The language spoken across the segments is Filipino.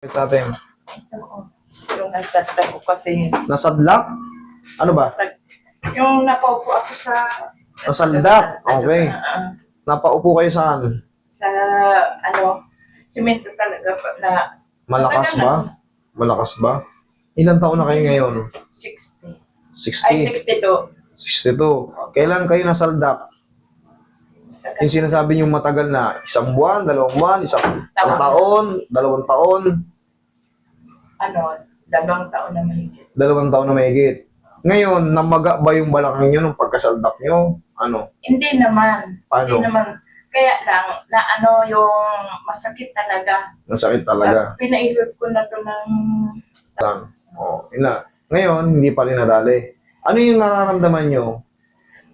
Sa atin. Oo. Yung nasadla ko kasi. Nasadlak? Ano ba? Yung napaupo ako sa... Nasaldak? Okay. Napaupo kayo saan? Sa, simento talaga na... Malakas ba? Malakas ba? Ilang taon na kayo ngayon? 60. 60? Ay, 62. 62. Kailan kayo nasaldak? Yung sinasabi nyo matagal na, isang buwan, dalawang buwan, isang taon, dalawang taon. 2 taon na mahigit. 2 taon na mahigit. Ngayon, namaga ba yung balakang nyo nung pagkasaldak nyo? Ano? Hindi naman. Paano? Hindi naman. Kaya lang, na yung masakit talaga. Masakit talaga. Pinailot ko na to ng... Ngayon, hindi pa rin nadali. Ano yung nararamdaman nyo?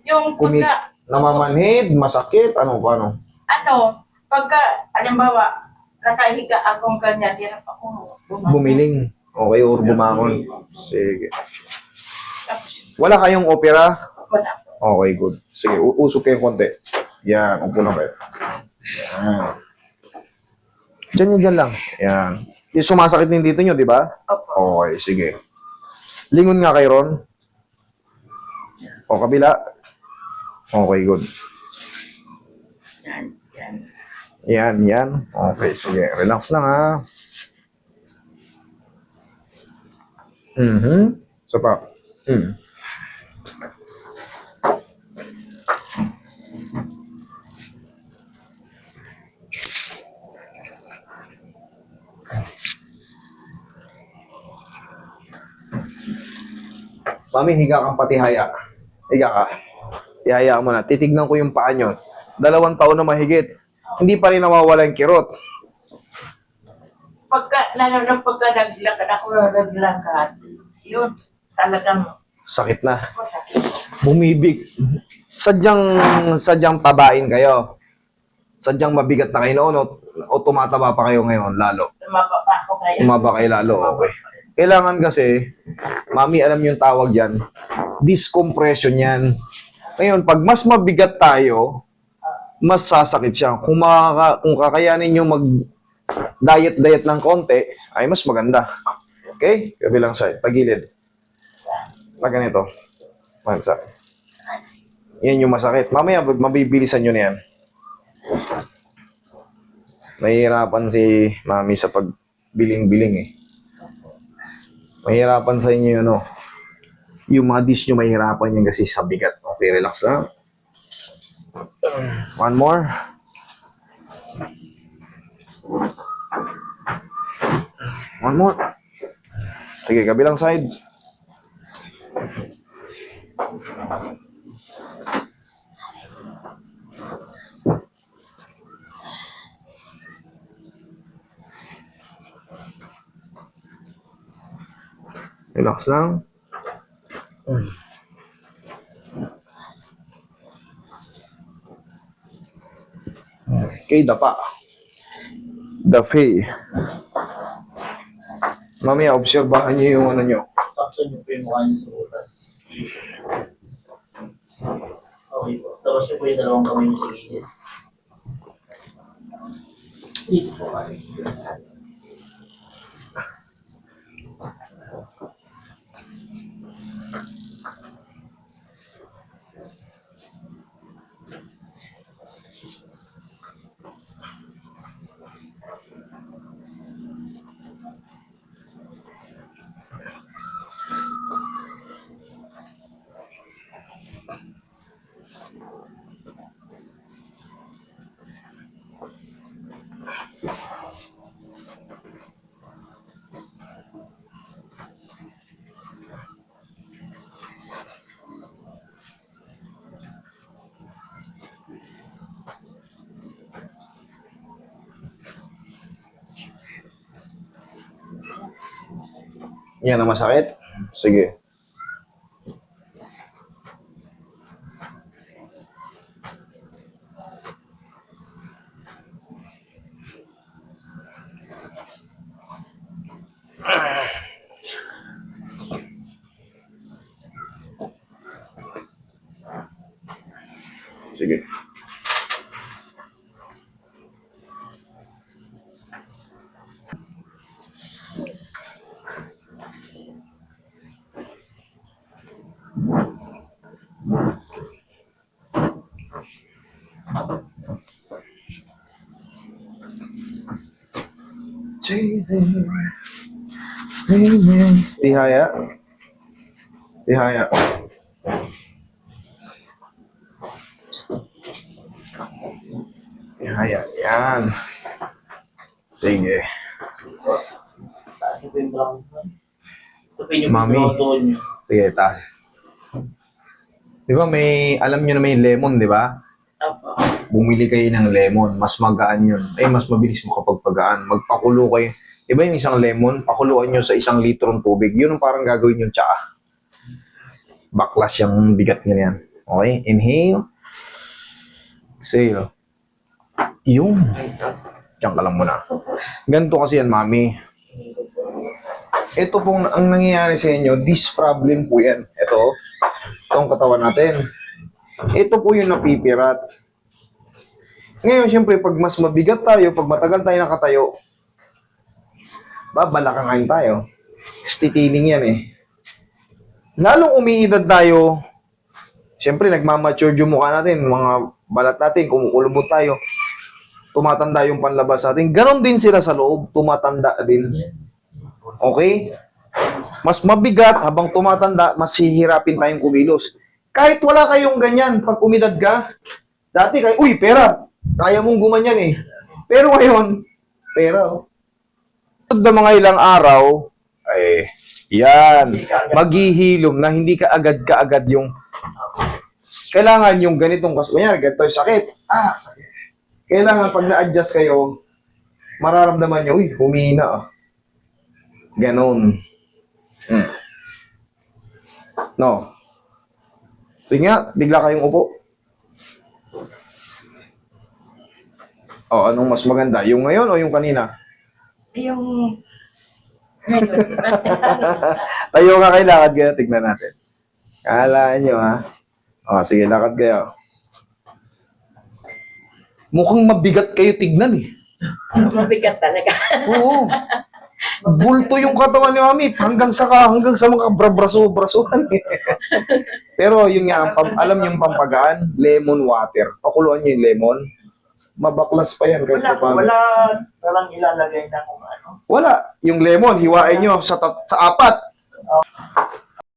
Yung pagka... Namamanhid, masakit, paano? Pagka, alimbawa, nakahiga akong ganyan, hirap ako Bumiling. Okay, or bumangon. Sige. Tapos, Wala kayong opera? wala po. Okay, good. Sige, usok kayong konti. Yan, upo lang kayo. Yan. Diyan lang. Yan. Yung sumasakit din dito nyo, di ba? Opo. Okay, sige. Lingon nga kay Ron. O, kabila. Okay, good. Yan. Yan. Okay, sige. Relax lang, ha. So pa. Mami, higa kang patihaya. Higa ka. Ihaya mo na. Titignan ko yung paa nyo. 2 taon na mahigit. Hindi pa rin nawawala yung kirot. Lalo na pagka naglakad, yun, talagang Sakit na. masakit. Bumibig. Sadyang tabain kayo. Sadyang mabigat na kayo noon o tumataba pa kayo ngayon lalo. Tumaba pa ako ngayon. Tumaba kayo lalo. Okay. Kailangan kasi, mami, alam yung tawag dyan, discompression yan. Ngayon, pag mas mabigat tayo, mas sasakit siya. Kung kakayanin nyo mag-diet ng konti, ay mas maganda. Okay? Kabilang side. Tagilid. Sa ganito. Mansa. Yan yung masakit. Mamaya, mabibilisan nyo na yan. Mahihirapan si mami sa pagbiling-biling eh. Mahirapan sa inyo yun, yung mga dish nyo mahirapan yan kasi sa bigat. Okay, relax lang. One more. One more. Sige, kabilang side. Relax lang. Okay, dapa. Dafe. Mamaya, obserbahan niyo yung nyo. Sakto niyo po yung mukha niyo sa butas. Okay po. Tapos niyo po yung dalawang kamay niyo sa gilid. Dito po kayo. Yan ang masakit? Sige. Sige. Chasing dreams. Tihaya. Tihaya. Tihaya. Yan. Sige. Taas niyo po yung brown. Tupin niyo po Mami. yung brown niyo. Sige, taas. Di ba may, alam nyo na may lemon, di ba? Opo. Bumili kayo ng lemon, mas magaan yun. Mas mabilis mo kapag pagaan. Magpakulo kayo. Di ba yung isang lemon, pakuluan nyo sa 1 litrong tubig. Yun ang parang gagawin yung tsaa. Baklas yung bigat nyo yan. Okay, inhale. Exhale. Yung. Diyan ka lang muna. Ganito kasi yan, mami. Ito pong ang nangyayari sa inyo, this problem po yan. Ito ang katawan natin. Ito po yung napipirat. Ngayon, siyempre, pag mas mabigat tayo, pag matagal tayo nakatayo, babalakangain tayo. Sticking yan eh. Lalong umiidad tayo, siyempre, nagmamature yung mukha natin, mga balat natin, kumukulubot tayo, tumatanda yung panlabas natin. Ganon din sila sa loob, tumatanda din. Okay? Mas mabigat, habang tumatanda, mas hihirapin tayong kumilos. Kahit wala kayong ganyan, pag umidad ka, dati kayo, uy, pera, kaya mong gumanyan eh. Pero ngayon, pera. Na mga ilang araw, ay, yan, maghihilom na hindi ka agad yung, kailangan yung ganitong, kunyari, ganito yung sakit. Sakit. Kailangan pag na-adjust kayo, mararamdaman nyo, uy, humina ah. Ganon. No. Sige nga, bigla kayong upo. Anong mas maganda? Yung ngayon o yung kanina? Yung ngayon. Tayo ka kay lakad kayo, tignan natin. Kalaan nyo ha. Sige, lakad kayo. Mukhang mabigat kayo tignan eh. Mabigat talaga. Oo. Bulto yung katawan ni Mami hanggang sa mga braso-brasuhan. Pero yun nga, alam yung pampagaan, lemon water. Pakuluan nyo yung lemon. Mabaklas pa yan. Kahit paano. Walang ilalagay na kung ano. Wala. Yung lemon, hiwain nyo sa 4.